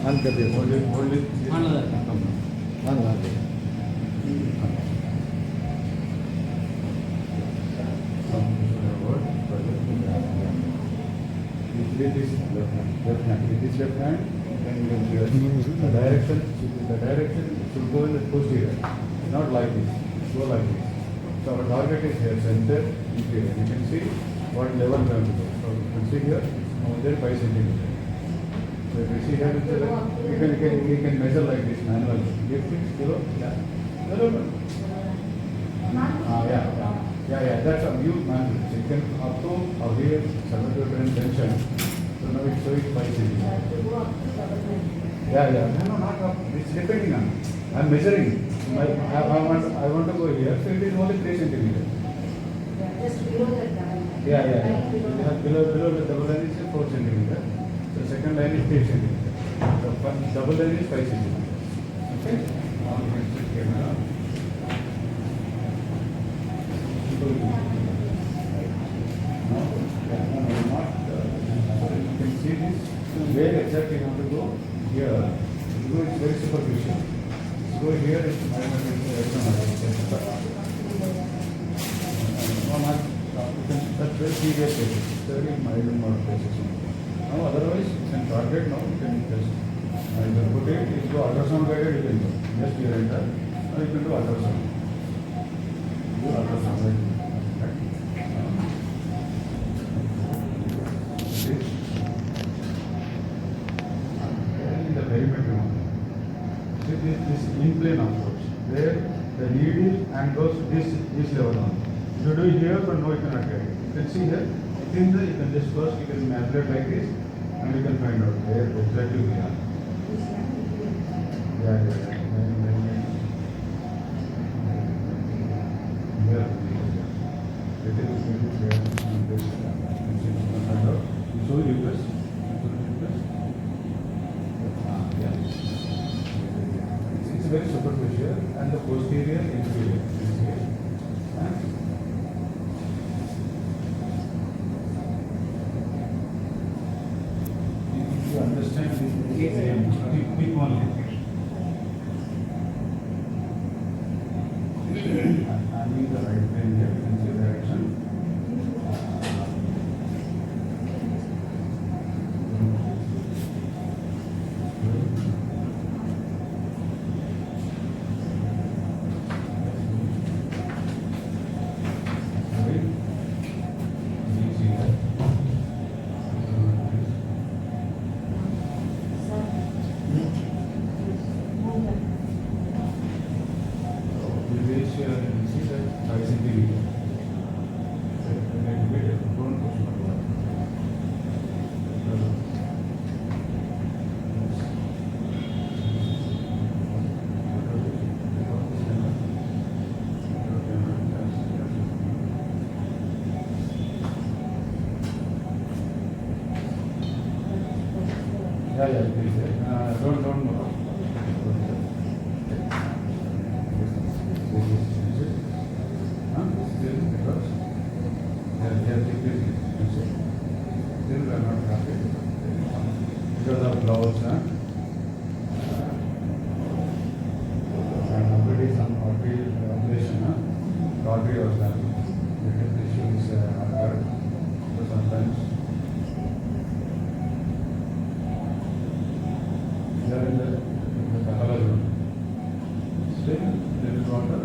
On कर दिया hold it. On लगा रखा। On on With this left hand. With this left hand, then you can see the direction. The direction should go in the posterior, not like this. Go like this. So our target is here, center, inferior. You can see what level we have to go. So you can see here, more than 5 centimeters. So if you see here, you can measure like this manually. Lift it below, yeah. Below. Yeah. That's a new manual. So you can up to or here, substitute tension. So now it's showing 5 centimeters. Yeah. No, not up. It's depending on. I'm measuring. I want to go here, so it is only 3 centimeters. Just below the line. Yeah. Below the double line is 4 centimeters. So second line is 3 centimeters. The double line is 5 centimeters. Okay? Now you can check camera. No, not. You can see this. Where exactly you have to go? Here. It's very superficial. Go here. That's very serious cases. Very mild amount of cases. Now otherwise, you can target now. You can just either put it. If you go ultrasound guided, you can do. Just here enter. Now you can do ultrasound. Do ultrasound right. The perimeter. See this in plane approach. Where the needle and goes this level on. If you do it here, but no, you cannot get it. You can see here. Within the, you can just first you can manipulate like this, and you can find out where exactly we are. Yeah. So you press. It's very superficial and the posterior inferior. If you understand this, keep on. I need the right plane here, you can see direction. Yeah, please. Don't move. Because of gloves, and nobody some operation, artery was done. Because issues occurred, so sometimes. There in the pathology. Still, there is water.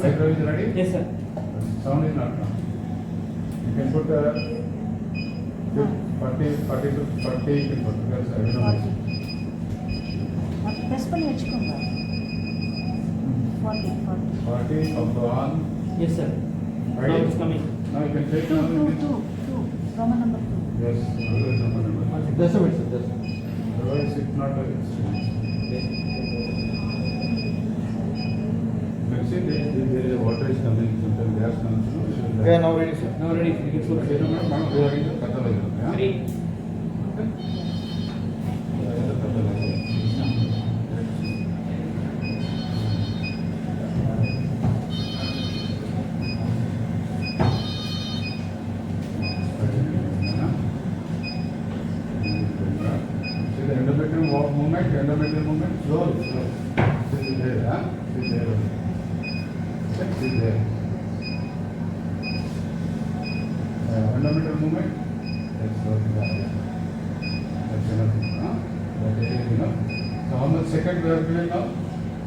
Micro is ready? Yes, sir. Sound is not on. You can put 40 to 40 you can put because I don't know. Press பண்ணி வெச்சுக்கோங்க 40, 40. 40 of the one. Yes, sir. Now Ready? it's coming. Now you can take 2, down 2, the 2, 2. Roman number 2. Yes, always number. Just a minute, sir. Just a minute. Otherwise, it's not a experience. You can see there is a water is coming, sometimes gas comes. Yeah, now ready, sir. Now ready. You can show Okay, it. man, we are in the Kathalaya. Yeah? Ready. Okay. We are in the Kathalaya. See the endometrium movement, slowly, slowly. This is there, huh? This is there only. This is there. Endometrium movement, that's slowly there. That's enough, huh? That is enough. So how much second we are doing now?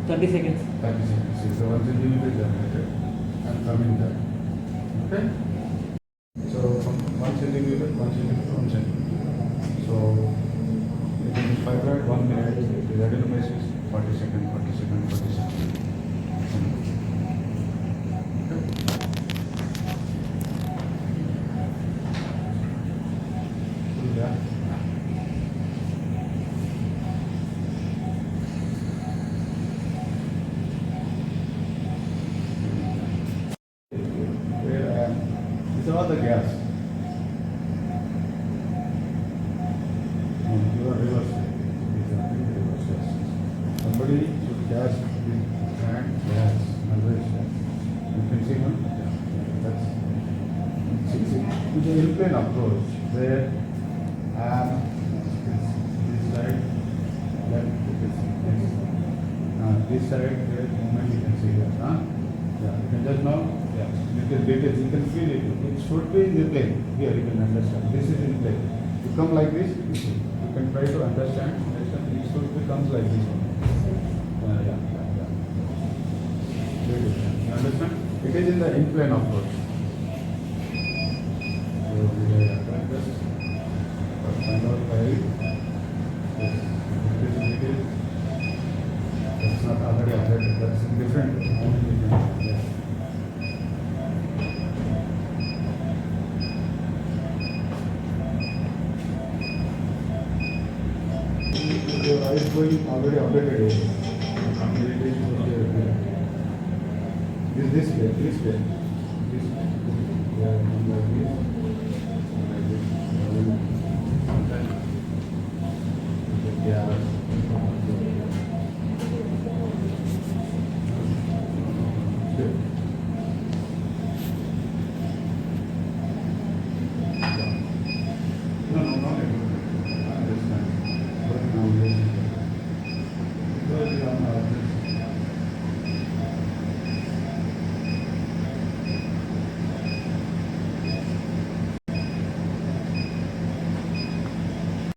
30 seconds. 30 seconds. See, so 1 centimeter is generated and coming there. Okay? So from 1 centimeter, 1 centimeter, 1 centimeter. So it is fibroid 1 minute, it is adenomyosis 40 seconds, 40 seconds, 40 seconds. Okay? Yeah. Where I am. These are all the gas. No, you are reverse. These are the reverse gas. Somebody should gas with hand gas, always gas. You can see one? Yeah. That's see, with the in-plane approach where I am this side, left, this side, where movement you can see that, huh? Yeah, you can just now, yeah, little details, you can feel it. It should be in the plane. Here you can understand. This is in plane. You come like this, you see. You can try to understand. It should becomes like this one. Yeah. Very good. You understand? It is in the in-plane approach. So we are trying this. Find out why. Yes. It is. That's not already updated. That's different. Yeah. Your eyes going already updated. This way.